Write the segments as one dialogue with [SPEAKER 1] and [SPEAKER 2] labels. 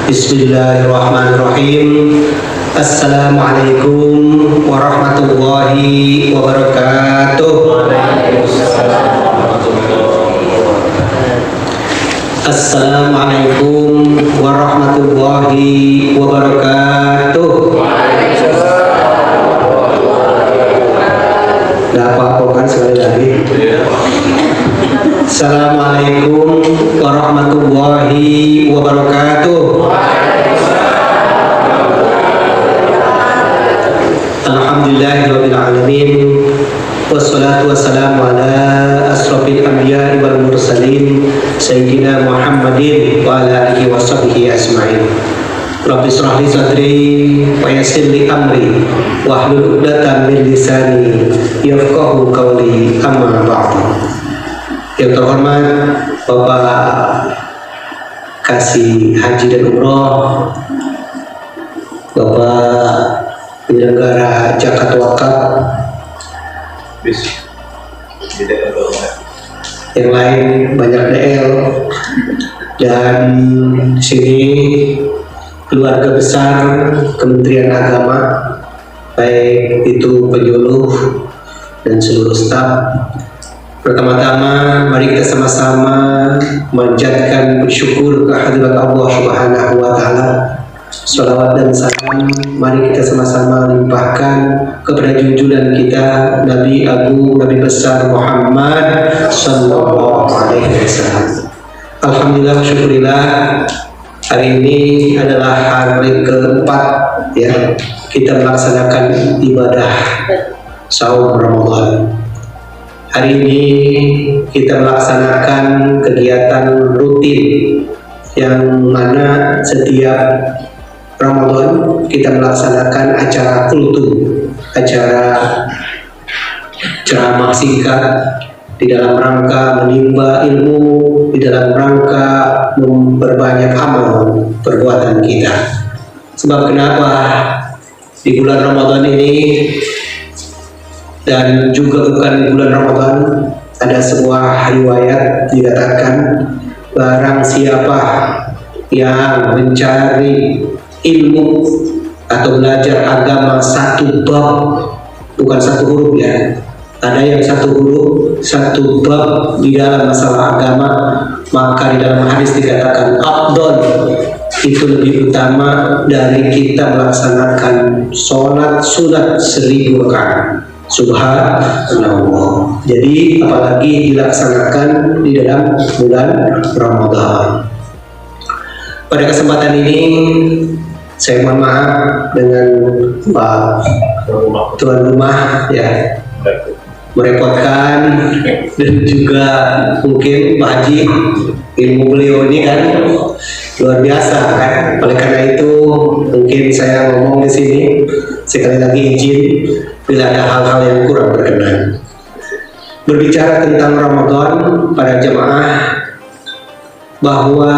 [SPEAKER 1] Bismillahirrahmanirrahim. Assalamualaikum warahmatullahi wabarakatuh. Assalamualaikum warahmatullahi wabarakatuh. Gak apa-apa kan sekali lagi. Assalamualaikum warahmatullahi wabarakatuh. Alhamdulillahirabbil alamin. Wassalatu wassalamu ala asrofil anbiya'i wal mursalin sayyidina Muhammadin wa ala alihi wa sahbihi asma'in. Rabbi shrah li sadri wa yassir li amri wahlul 'uqdatam min lisani yafqahu qawli, amma ba'du. Yang terhormat Bapak Kasih Haji dan Umroh, Bapak penyelenggara zakat wakaf, yang lain banyak DL, dan sini keluarga besar Kementerian Agama, baik itu penyuluh dan seluruh staf. Pertama-tama mari kita sama-sama manjatkan bersyukur kehadirat Allah Subhanahu wa taala. Salawat dan salam mari kita sama-sama limpahkan kepada junjungan kita Nabi Agung, Nabi besar Muhammad sallallahu alaihi wasallam. Alhamdulillah, syukurillah, hari ini adalah hari keempat ya kita melaksanakan ibadah saum Ramadan. Hari ini kita melaksanakan kegiatan rutin yang mana setiap Ramadan kita melaksanakan acara kultum, acara ceramah singkat di dalam rangka menimba ilmu, di dalam rangka memperbanyak amal perbuatan kita. Sebab kenapa di bulan Ramadan ini dan juga bukan di bulan Ramadan ada sebuah riwayat dikatakan barang siapa yang mencari ilmu atau belajar agama satu bab, bukan satu huruf ya, ada yang satu huruf satu bab di dalam masalah agama, maka di dalam hadis dikatakan afdal, itu lebih utama dari kita melaksanakan sholat sunat 1000 rakaat. Subhanallah. Jadi apalagi dilaksanakan di dalam bulan Ramadan. Pada kesempatan ini saya mohon maaf dengan Pak tuan rumah ya, merepotkan, dan juga mungkin Pak Haji, ilmu beliau ini kan luar biasa kan. Oleh karena itu mungkin saya ngomong di sini sekali lagi izin bila ada hal-hal yang kurang berkenan. Berbicara tentang Ramadan pada jemaah, bahwa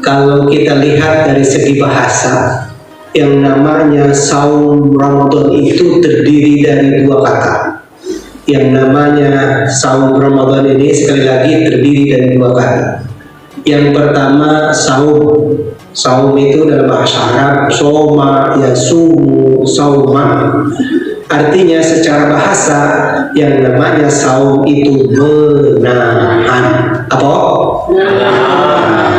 [SPEAKER 1] kalau kita lihat dari segi bahasa, yang namanya saum Ramadan itu terdiri dari dua kata. Yang namanya saum Ramadan ini sekali lagi terdiri dari dua kata. Yang pertama saum. Saum itu dalam bahasa Arab soma, yasumu, sauman. Artinya secara bahasa yang namanya saum itu menahan. Apa?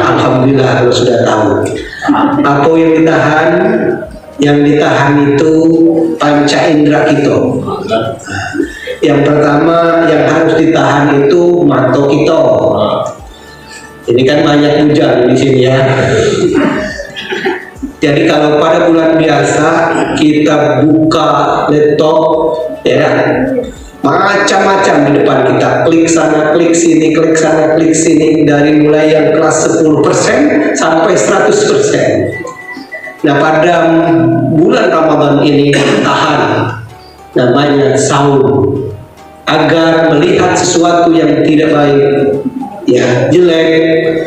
[SPEAKER 1] Alhamdulillah kalau sudah tahu. Apa yang ditahan? Yang ditahan itu panca indera kita. Yang pertama yang harus ditahan itu mata kita. Ini kan banyak hujan di sini ya. Jadi kalau pada bulan biasa kita buka laptop ya, macam-macam di depan kita, klik sana, klik sini, klik sana, klik sini, dari mulai yang kelas 10% sampai 100%. Nah pada bulan Ramadan ini tahan, namanya saum, agar melihat sesuatu yang tidak baik, ya jelek,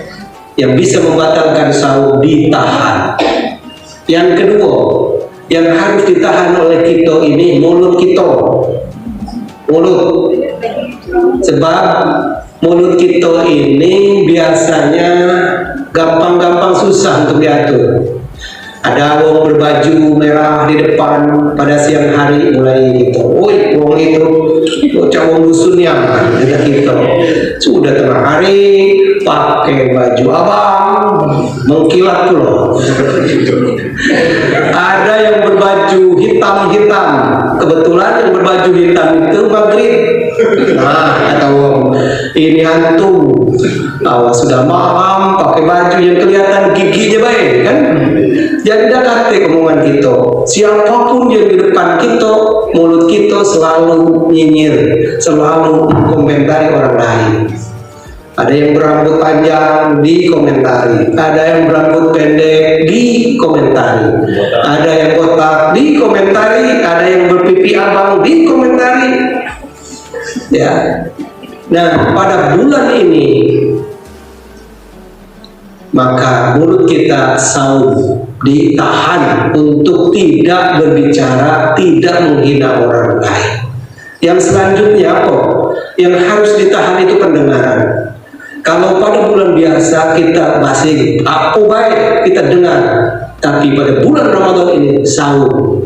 [SPEAKER 1] yang bisa membatalkan saum ditahan. Yang kedua, yang harus ditahan oleh kita ini mulut kita. Mulut. Sebab mulut kita ini biasanya gampang-gampang susah untuk diatur. Ada wong berbaju merah di depan pada siang hari mulai gitu. Woi, wong itu bocah wong dusun yang kata kita. Sudah tengah hari pakai baju abang mengkilat tuh loh. Ada yang berbaju hitam-hitam. Kebetulan yang berbaju hitam itu maghrib. Nah, kata wong, ini hantu. Awas sudah malam pakai baju yang kelihatan giginya baik kan? Jadi kata omongan kita, siapapun yang di depan kita, mulut kita selalu nyinyir, selalu komentari orang lain. Ada yang berambut panjang dikomentari, ada yang berambut pendek dikomentari, ada yang botak dikomentari, ada yang berpipi abang dikomentari. Ya. Nah, pada bulan ini maka mulut kita saum, ditahan untuk tidak berbicara, tidak menghina orang lain. Yang selanjutnya apa? Yang harus ditahan itu pendengaran. Kalau pada bulan biasa kita masih apa baik kita dengar, tapi pada bulan Ramadan ini saum,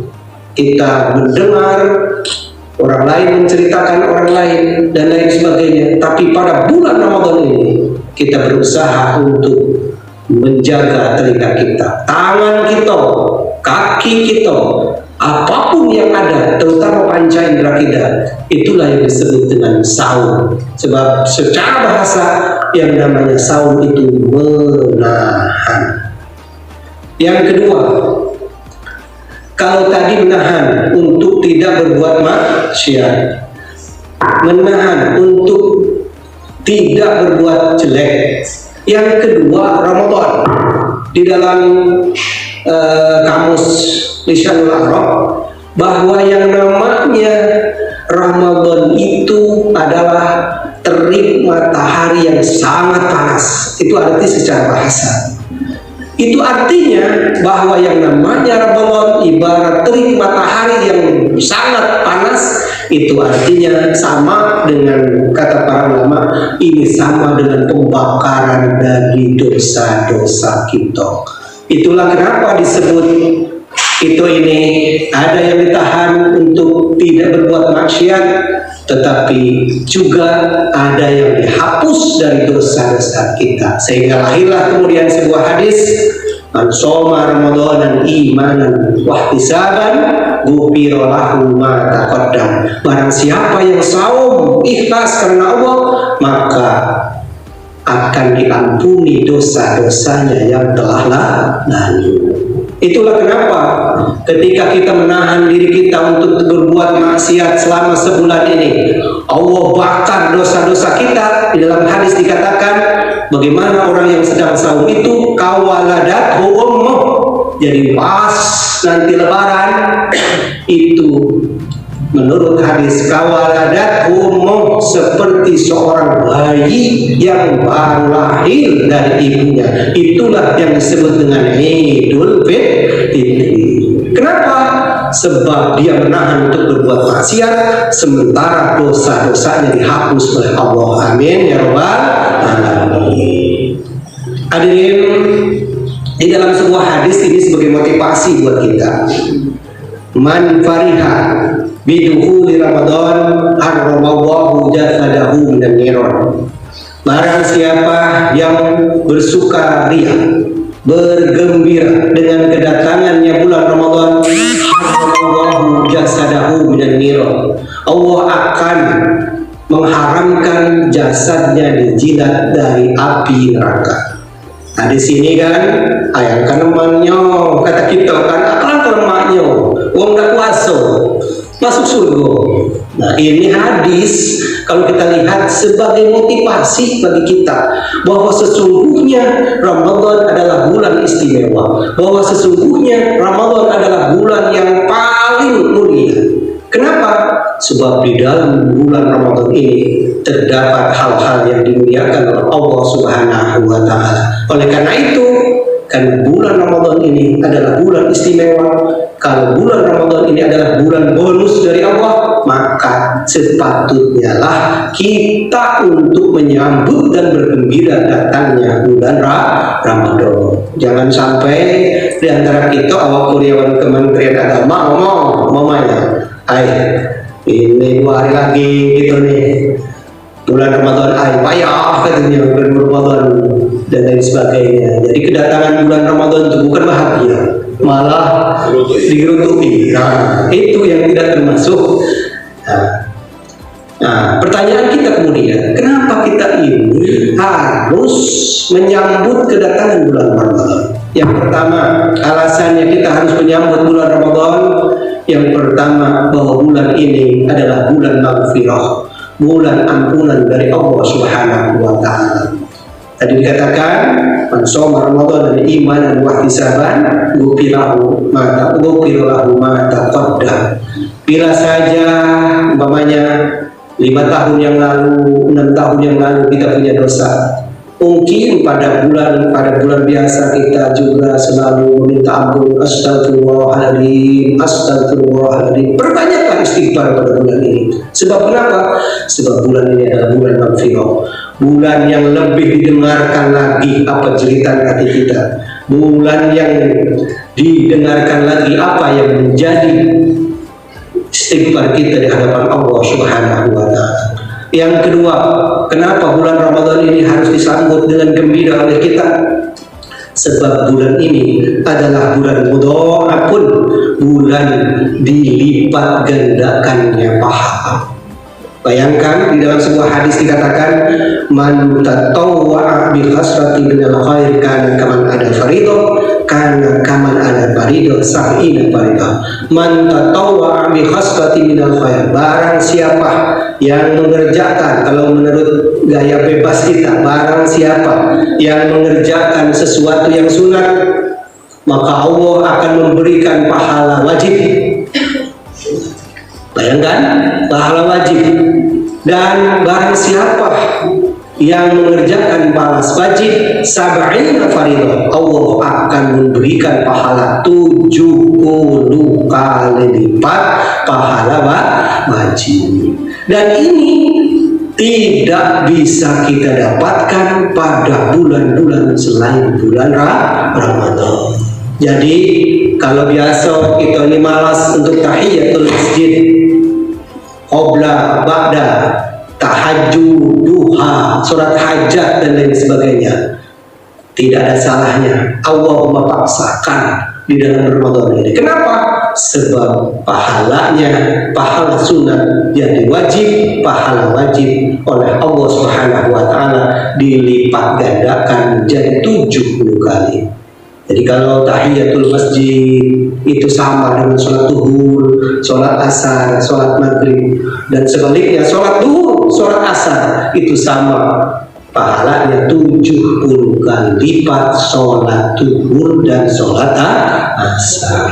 [SPEAKER 1] kita mendengar orang lain menceritakan orang lain dan lain sebagainya. Tapi pada bulan Ramadan ini kita berusaha untuk menjaga telinga kita, tangan kita, kaki kita, apapun yang ada, terutama panca indera kita, itulah yang disebut dengan saum. Sebab secara bahasa yang namanya saum itu menahan. Yang kedua, kalau tadi menahan untuk tidak berbuat maksiat, menahan untuk tidak berbuat jelek. Yang kedua, Ramadan di dalam kamus Lisanul Arab bahwa yang namanya Ramadan itu adalah terik matahari yang sangat panas. Itu arti secara bahasa. Itu artinya bahwa yang namanya Ramadan ibarat terik matahari yang sangat panas. Itu artinya sama dengan kata para ulama, ini sama dengan pembakaran dari dosa-dosa kita. Itulah kenapa disebut itu ini ada yang ditahan untuk tidak berbuat maksiat, tetapi juga ada yang dihapus dari dosa-dosa kita. Sehingga lahirlah kemudian sebuah hadis, man shoma ramadanan imanan wahtisaban ghufira lahu ma taqaddam. Barang siapa yang saum ikhlas karena Allah, maka akan diampuni dosa-dosanya yang telah lalu. Itulah kenapa ketika kita menahan diri kita untuk berbuat maksiat selama sebulan ini, Allah bakar dosa-dosa kita. Di dalam hadis dikatakan bagaimana orang yang sedang saum itu kawaladat ummuh. Jadi pas nanti lebaran itu menurut hadis kawaladat ummuh seperti seorang bayi yang baru lahir dari ibunya. Itulah yang disebut dengan Idul Fitri. Kenapa? Sebab dia menahan untuk berbuat maksiat sementara dosa-dosanya dihapus oleh Allah. Amin ya rabbal alamin. Hadirin, di dalam sebuah hadis ini sebagai motivasi buat kita. Man fariha bidukhuli Ramadan harramallahu jasadahu minan niran. Barang siapa yang bersuka ria, bergembira dengan kedatangannya bulan Ramadan, harramallahu jasadahu minan niran. Allah akan mengharamkan jasadnya dijilat dari api neraka. Nah di sini kan ayat kanemannya kata kita kan akan lemaknya wong dak puasa masuk surga. Nah ini hadis kalau kita lihat sebagai motivasi bagi kita bahwa sesungguhnya Ramadan adalah bulan istimewa, bahwa sesungguhnya Ramadan adalah bulan yang paling mulia. Kenapa? Sebab di dalam bulan Ramadan ini terdapat hal-hal yang dimuliakan oleh Allah Subhanahu wa Ta'ala. Oleh karena itu, karena bulan Ramadan ini adalah bulan istimewa, kalau bulan Ramadan ini adalah bulan bonus dari Allah, maka sepatutnya lah kita untuk menyambut dan bergembira datangnya bulan Ramadan. Jangan sampai di antara kita awak karyawan Kementerian Agama ngomong, mamanya, ini 2 hari lagi gitu nih, bulan Ramadan payah katanya bulan Ramadan dan lain sebagainya. Jadi kedatangan bulan Ramadan itu bukan bahagia, malah digeruntuki. Nah, itu yang tidak termasuk. Nah, pertanyaan kita kemudian, kenapa kita ini harus menyambut kedatangan bulan Ramadan? Yang pertama, alasannya kita harus menyambut bulan Ramadan. Yang pertama, bahwa bulan ini adalah bulan maghfirah, bulan ampunan dari Allah Subhanahu wa Ta'ala. Tadi dikatakan, man shoma Ramadan imanan wa ihtisaban ghufira lahu ma taqaddam. Bila saja umpamanya 5 tahun yang lalu, 6 tahun yang lalu kita punya dosa, mungkin pada bulan biasa kita juga selalu meminta ampun, astagfirullahaladzim, astagfirullahaladzim. Perbanyakkan istighfar pada bulan ini. Sebab kenapa? Sebab bulan ini adalah bulan maghfirah, bulan yang lebih didengarkan lagi apa jeritan hati kita, bulan yang didengarkan lagi apa yang menjadi istighfar kita di hadapan Allah Subhanahu wa Ta'ala. Yang kedua, kenapa bulan Ramadan ini harus disambut dengan gembira oleh kita? Sebab bulan ini adalah bulan mudha'afun, bulan dilipat gandakannya pahala. Bayangkan di dalam sebuah hadis dikatakan, man tatawwa'a bi khasrati minal khair kana kaman ada faridah, kana kaman ada faridah sab'ina faridah. Man tatawwa'a bi khasrati minal khair, barang siapa yang mengerjakan, kalau menurut gaya bebas kita, barang siapa yang mengerjakan sesuatu yang sunat, maka Allah akan memberikan pahala wajib. Bayangkan, pahala wajib. Dan barang siapa yang mengerjakan pahala wajib sab'ina faridah, Allah akan memberikan pahala 70 kali lipat pahala wajib. Dan ini tidak bisa kita dapatkan pada bulan-bulan selain bulan Ramadan. Jadi kalau biasa kita ini malas untuk tahiyatul masjid, qobla, ba'da, tahajud, duha, surat hajat dan lain sebagainya, tidak ada salahnya Allahumma paksakan di dalam Ramadan ini. Kenapa? Sebab pahalanya, pahala sunat jadi wajib, pahala wajib oleh Allah Subhanahu wa Ta'ala dilipat gandakan menjadi 70 kali. Jadi kalau tahiyatul masjid itu sama dengan sholat duhur, sholat asar, sholat maghrib, dan sebaliknya sholat duhur, sholat asar itu sama pahalanya 70 kali lipat sholat duhur dan sholat asar.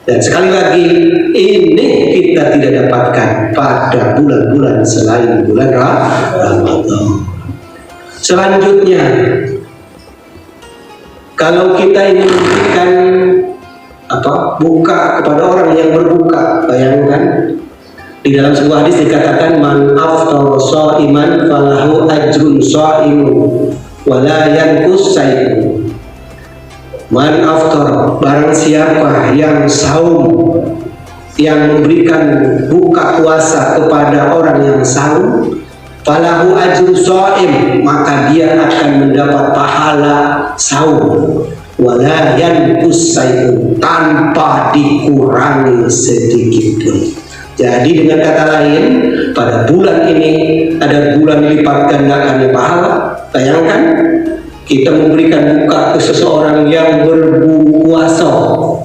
[SPEAKER 1] Dan sekali lagi, ini kita tidak dapatkan pada bulan-bulan selain bulan Ramadan. Selanjutnya, kalau kita ingin memberikan buka kepada orang yang berbuka, bayangkan di dalam sebuah hadis dikatakan, man aftara sha'iman falahu ajrun sha'imu wa la yanqus saimu. Man aftar, barang siapa yang saum, yang memberikan buka puasa kepada orang yang saum, falahu ajrun shaim, maka dia akan mendapat pahala saum, wala yanqus saimu, tanpa dikurangi sedikit pun. Jadi dengan kata lain, pada bulan ini ada bulan lipat gandakannya pahala. Bayangkan kita memberikan buka ke seseorang yang berpuasa.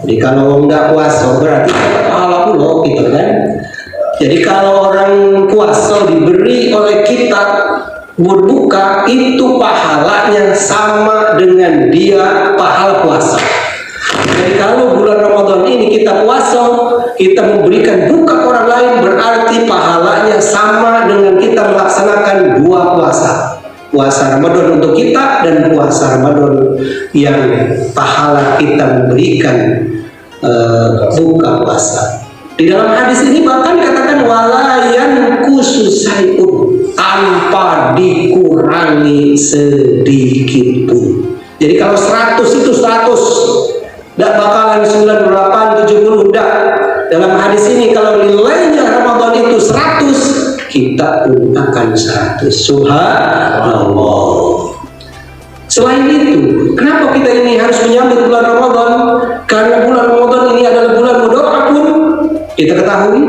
[SPEAKER 1] Jadi kalau nggak puasa berarti dapat pahala pula gitu kan. Jadi kalau orang puasa diberi oleh kita berbuka, itu pahalanya sama dengan dia pahala puasa. Jadi kalau bulan Ramadan ini kita puasa, kita memberikan buka orang lain, berarti pahalanya sama dengan kita melaksanakan 2 puasa. Puasa Ramadan untuk kita dan puasa Ramadan yang pahala kita memberikan buka puasa. Di dalam hadis ini bahkan dikatakan walayan khususaiun, tanpa dikurangi sedikit pun. Jadi kalau 100 itu 100, tidak bakalan 98, 70, tidak. Dalam hadis ini kalau nilainya Ramadan itu 100, kita pun akan 100. Subhanallah. Selain itu, kenapa kita ini harus menyambut bulan Ramadan? Karena bulan Ramadan ini adalah bulan berdoa pun. Kita ketahui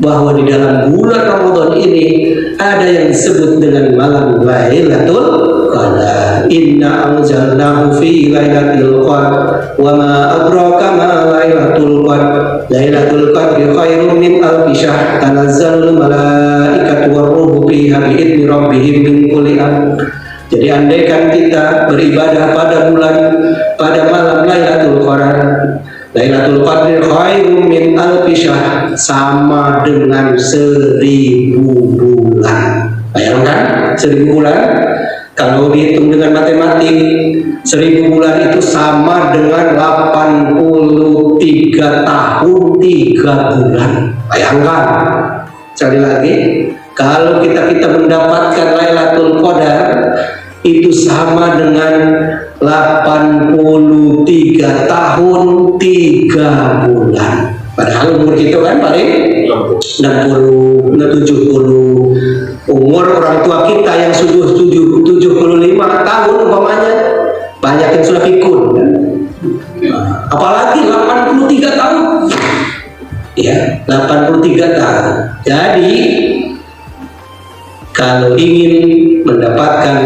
[SPEAKER 1] bahwa di dalam bulan Ramadan ini ada yang disebut dengan malam Lailatul Qadar. Inna anzalnahu fi lailatul qadar wa ma adraka ma lailatul qadar. Lailatul qadri khairum min alfi syahr. Tanazzalul malaikatu waruhu fiha bi'idzni rabbihim min kulli amr. Jadi andaikan kita beribadah pada malam Lailatul Qadar, Lailatul Qadri khairum min alfi syahr, sama dengan 1000 bulan. Bayangkan 1000 bulan, kalau dihitung dengan matematik, 1000 bulan itu sama dengan 83 tahun 3 bulan. Bayangkan. Sekali lagi, kalau kita mendapatkan Lailatul Qadar itu sama dengan 83 tahun 3 bulan. Padahal umur kita kan paling 60, 70. Umur orang tua kita yang sudah 75 tahun umpamanya, banyak yang sudah pikun kan? Apalagi 83 tahun. Ya, 83 tahun. Jadi kalau ingin mendapatkan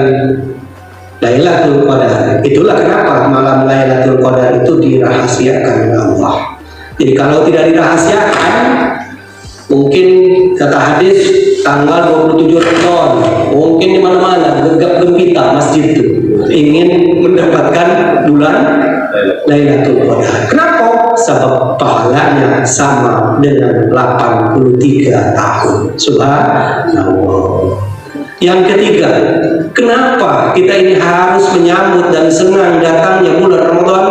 [SPEAKER 1] Lailatul Qadar, itulah kenapa malam Lailatul Qadar itu dirahasiakan oleh Allah. Jadi kalau tidak dirahasiakan, mungkin kata hadis tanggal 27 Ramadan, mungkin di mana-mana gegap gempita masjid itu ingin mendapatkan bulan Lailatul Qadar. Kenapa? Sebab pahalanya sama dengan 83 tahun. Subhanallah. Yang ketiga, kenapa kita ini harus menyambut dan senang datangnya bulan Ramadan?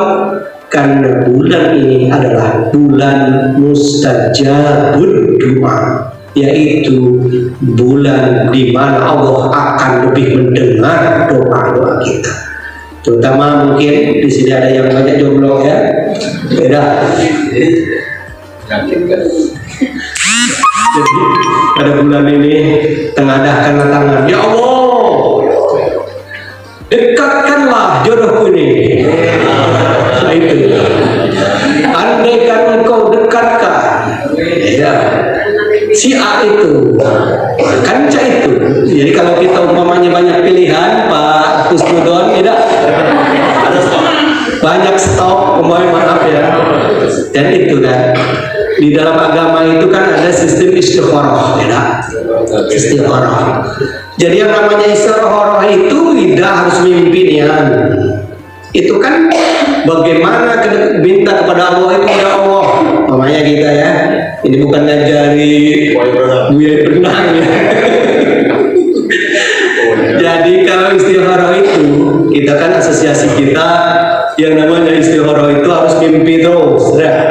[SPEAKER 1] Karena bulan ini adalah bulan mustajabud doa, yaitu bulan di mana Allah akan lebih mendengar doa-doa kita. Terutama mungkin di sini ada yang banyak jomblo ya, beda. Jadi pada bulan ini tengadahkanlah tangan, ya Allah, dekatkanlah jodohku ini. Nah itu, andaikan engkau dekatkan, ya, si A itu, kanca itu. Jadi kalau kita umpamanya banyak pilihan, Pak Kusnudon, tidak banyak stok, umpamanya maaf ya. Dan itu kan di dalam agama itu kan ada sistem istikharah, beda. Istikharah. Jadi yang namanya istikharah itu tidak harus mimpian. Itu kan bagaimana minta kepada Allah itu, ya Allah. Namanya kita ya, ini bukan ngajari Buya Benang ya. Jadi kalau istikharah itu, kita kan asosiasi kita yang namanya istikharah itu harus mimpi terus, ya.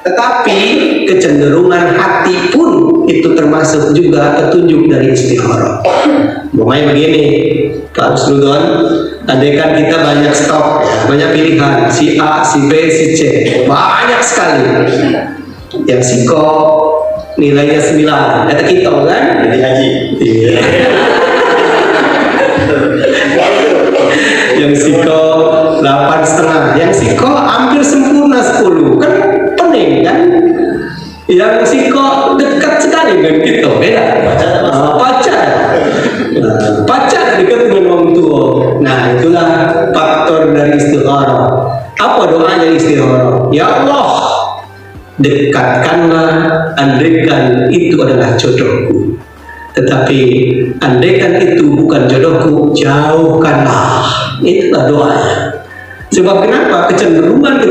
[SPEAKER 1] Tetapi kecenderungan hati pun itu termasuk juga petunjuk dari istikharah. Pokoknya begini, Pak Usnudon, andaikan kita banyak stok, ya, banyak pilihan, si A, si B, si C, banyak sekali. Yang si Ko nilainya 9, kata kita kan? Jadi haji. Iya. Yang si Ko 8,5, yang si Ko hampir sempurna 10, kan pening kan? Yang si Ko dekat sekali dengan kita, beda. Pacar. Pacar dekat dengan orang tua. Nah itulah faktor dari istikharah. Apa doanya istikharah? Ya Allah, dekatkanlah, andaikan itu adalah jodohku. Tetapi andaikan itu bukan jodohku, jauhkanlah. Itulah doanya. Sebab kenapa? Kecenderungan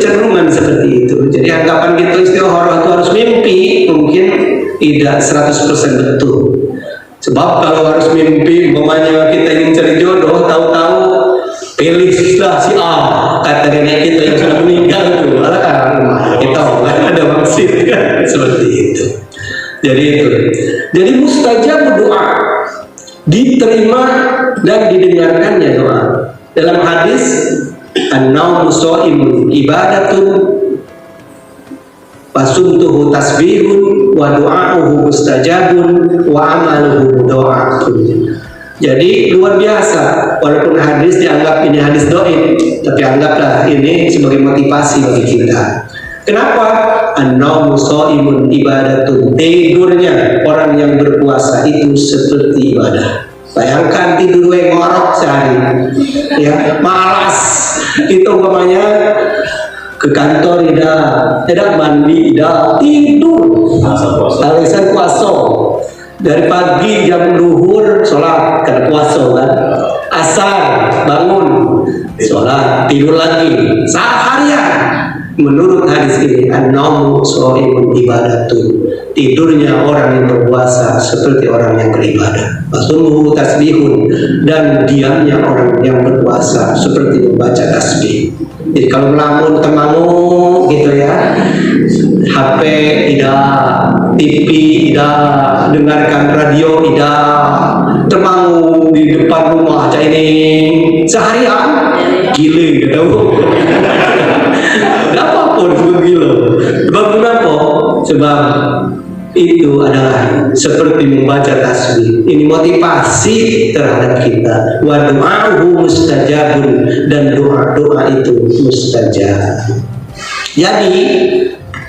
[SPEAKER 1] seperti itu. Jadi anggapan kita istikharah itu harus mimpi, mungkin tidak 100% betul. Sebab kalau harus mimpi, umpamanya kita ingin cari jodoh, tahu-tahu pilihlah si A, kata nenek kita yang sudah meninggal itu, kita wasit kan seperti itu. Jadi mustajab doa, diterima dan didengarkannya doa. Dalam hadis an-naumu shaimun ibadatun fasumtuhu tasbihun wa du'a'uhu mustajabun wa amaluhu do'atun. Jadi luar biasa, walaupun hadis dianggap ini hadis dhaif, tapi anggaplah ini sebagai motivasi bagi kita. Kenapa? An-naumu shaimun ibadatun, tidurnya orang yang berpuasa itu seperti ibadah. Bayangkan tidur ngorok sehari, ya malas. Itu umpamanya ke kantor tidak mandi, tidak tidur. Alasan puasa. Dari pagi jam luhur sholat karena puasa kan. Asar bangun sholat, tidur lagi seharian. Menurut hadis ini an-naumu shaimun ibadatun, tidurnya orang yang berpuasa seperti orang yang beribadah. Fasumuhu tasbihun, dan diamnya orang yang berpuasa seperti membaca tasbih. Jadi kalau melamun temangu gitu ya, HP tidak, TV tidak, dengarkan radio tidak, temangu di depan rumah aja ini seharian gile gitu. Apapun itu gila. Sebab kenapa? Sebab itu adalah seperti membaca tasbih. Ini motivasi terhadap kita. Wa du'a'uhu mustajabun, dan doa-doa itu mustajab. Jadi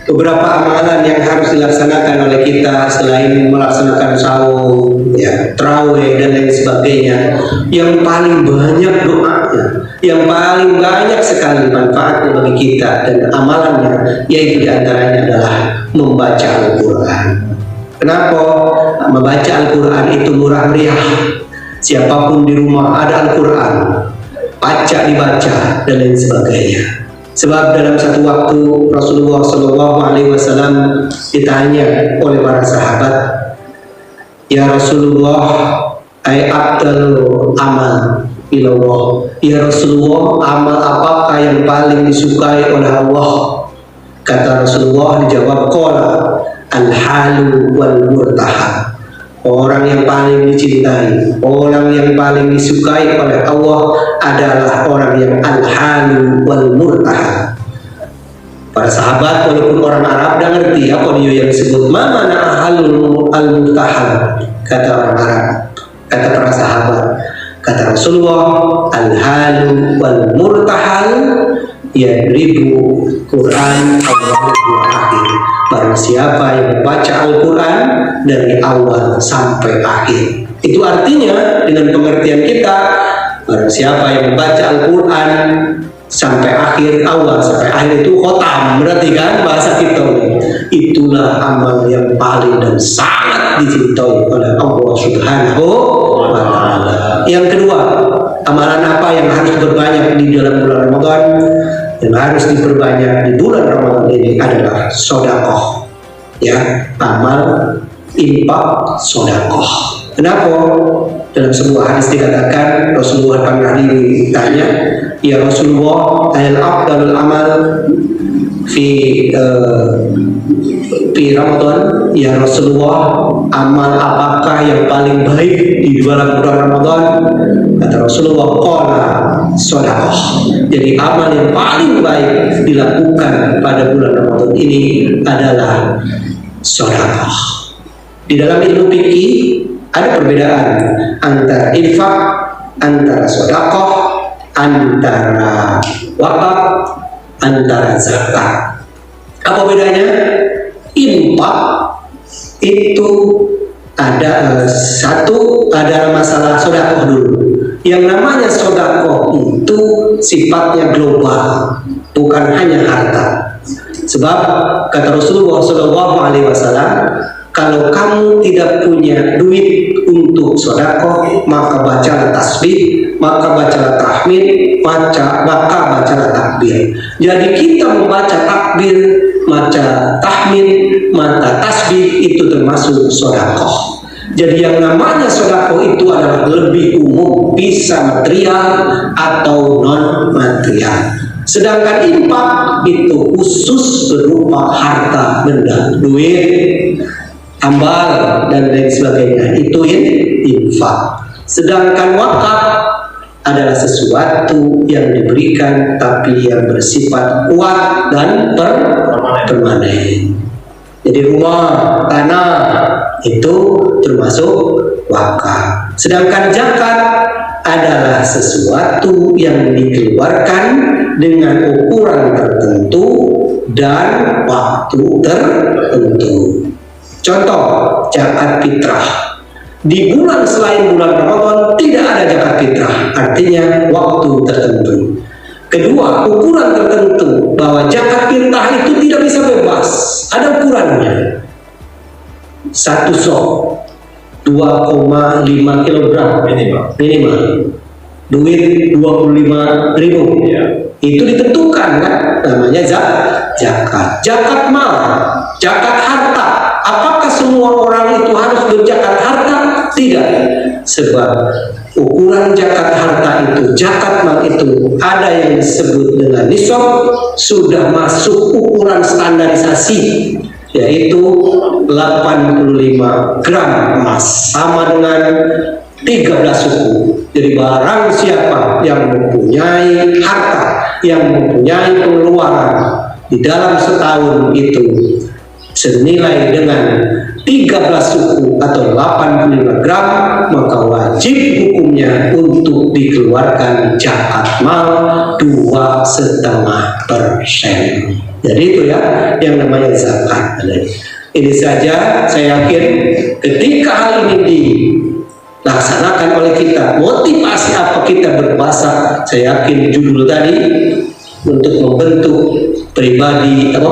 [SPEAKER 1] beberapa amalan yang harus dilaksanakan oleh kita selain melaksanakan sahur, ya, tarawih dan lain sebagainya, yang paling banyak doanya, yang paling banyak sekali manfaatnya bagi kita dan amalannya, yaitu diantaranya adalah membaca Al-Quran. Kenapa? Membaca Al-Quran itu murah meriah. Siapapun di rumah ada Al-Quran, baca dibaca dan lain sebagainya. Sebab dalam satu waktu Rasulullah SAW ditanya oleh para sahabat, ya Rasulullah, ai afdalul amal ilallah, ya Rasulullah, amal apakah yang paling disukai oleh Allah? Kata Rasulullah, dijawab, qala al-halu wal murtahab, orang yang paling dicintai, orang yang paling disukai oleh Allah adalah orang yang al-halu wal murtahab. Para sahabat walaupun orang Arab dah ngerti apa dia yang disebut mana al-halul al-murtahab. Kata orang Arab, kata para sahabat, kata Rasulullah, al-halu wal murtahal yadribu Quran awal akhir. Barang siapa yang membaca Al-Quran dari awal sampai akhir. Itu artinya dengan pengertian kita, barang siapa yang membaca Al-Quran sampai akhir, awal sampai akhir itu khotam, berarti kan bahasa kita. Itulah amal yang paling dan sangat dicintai oleh Allah Subhanahu wa Ta'ala. Yang kedua, amalan apa yang harus berbanyak di dalam bulan Ramadan, yang harus diperbanyak di bulan Ramadan ini adalah sedekah. Ya, amal infak sedekah. Kenapa? Dalam sebuah hadis dikatakan, Rasulullah pernah ditanya, ya Rasulullah, al afdalul amal fi Ramadan, ya Rasulullah, amal apakah yang paling baik di dalam bulan Ramadan? Kata Rasulullah, qala sedekah. Jadi amal yang paling baik dilakukan pada bulan Ramadan ini adalah sedekah. Di dalam ilmu fikih ada perbedaan antara infak, antara sedekah, antara wakaf, antara zakat. Apa bedanya? Infak itu ada ada masalah sedekah dulu. Yang namanya sedekah itu sifatnya global, bukan hanya harta. Sebab kata Rasulullah SAW, kalau kamu tidak punya duit untuk sedekah, maka bacalah tasbih, maka bacalah tahmid, maka bacalah takbir. Jadi kita membaca takbir, baca tahmid, maka tasbih itu termasuk sedekah. Jadi yang namanya sedekah itu adalah lebih umum, bisa material atau non material. Sedangkan infak itu khusus berupa harta benda, duit, ambal dan lain sebagainya, itu infak. Sedangkan wakaf adalah sesuatu yang diberikan tapi yang bersifat kuat dan permanen. Jadi rumah, tanah itu termasuk wakaf. Sedangkan zakat adalah sesuatu yang dikeluarkan dengan ukuran tertentu dan waktu tertentu. Contoh, zakat fitrah. Di bulan selain bulan Ramadan tidak ada zakat fitrah, artinya waktu tertentu. Kedua, ukuran tertentu bahwa zakat fitrah itu tidak bisa bebas, ada ukurannya. 1 sok 2,5 kg minimal. Duit 25.000. Itu ditentukan kan, namanya zakat. Zakat mal, zakat harta. Apakah semua orang itu harus berzakat harta? Tidak, sebab ukuran zakat harta itu, zakat mal itu ada yang disebut dengan nisab, sudah masuk ukuran standarisasi, yaitu 85 gram emas, sama dengan 13 suku. Jadi barang siapa yang mempunyai harta, yang mempunyai pengeluaran di dalam setahun itu senilai dengan 13 suku atau 85 gram, maka wajib hukumnya untuk dikeluarkan zakat mal 2,5%. Jadi itu ya yang namanya zakat. Ini saja, saya yakin ketika hal ini dilaksanakan oleh kita, motivasi apa kita berpuasa, saya yakin judul tadi untuk membentuk pribadi apa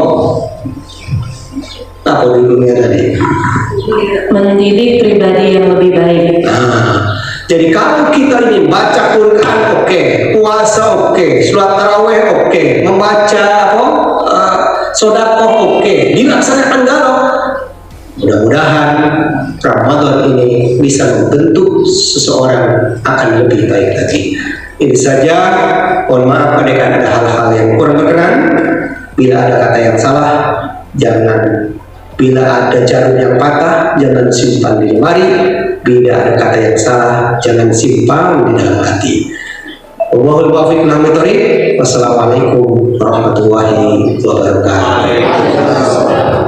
[SPEAKER 1] judulnya tadi?
[SPEAKER 2] Mendidik pribadi yang lebih baik.
[SPEAKER 1] Jadi kalau kita ini baca Quran oke, puasa oke, sholat taraweh oke, membaca sedekah oke, dilaksanakan galau, mudah-mudahan Ramadan ini bisa membentuk seseorang akan lebih baik lagi. Ini saja, mohon maaf pada ada hal-hal yang kurang berkenan. Bila ada kata yang salah, jangan. Bila ada jarum yang patah, jangan simpan di lemari. Bila ada kata yang salah, jangan simpan di dalam hati. Wallahul muwaffiq ila aqwamit thoriq. Wassalamualaikum warahmatullahi wabarakatuh.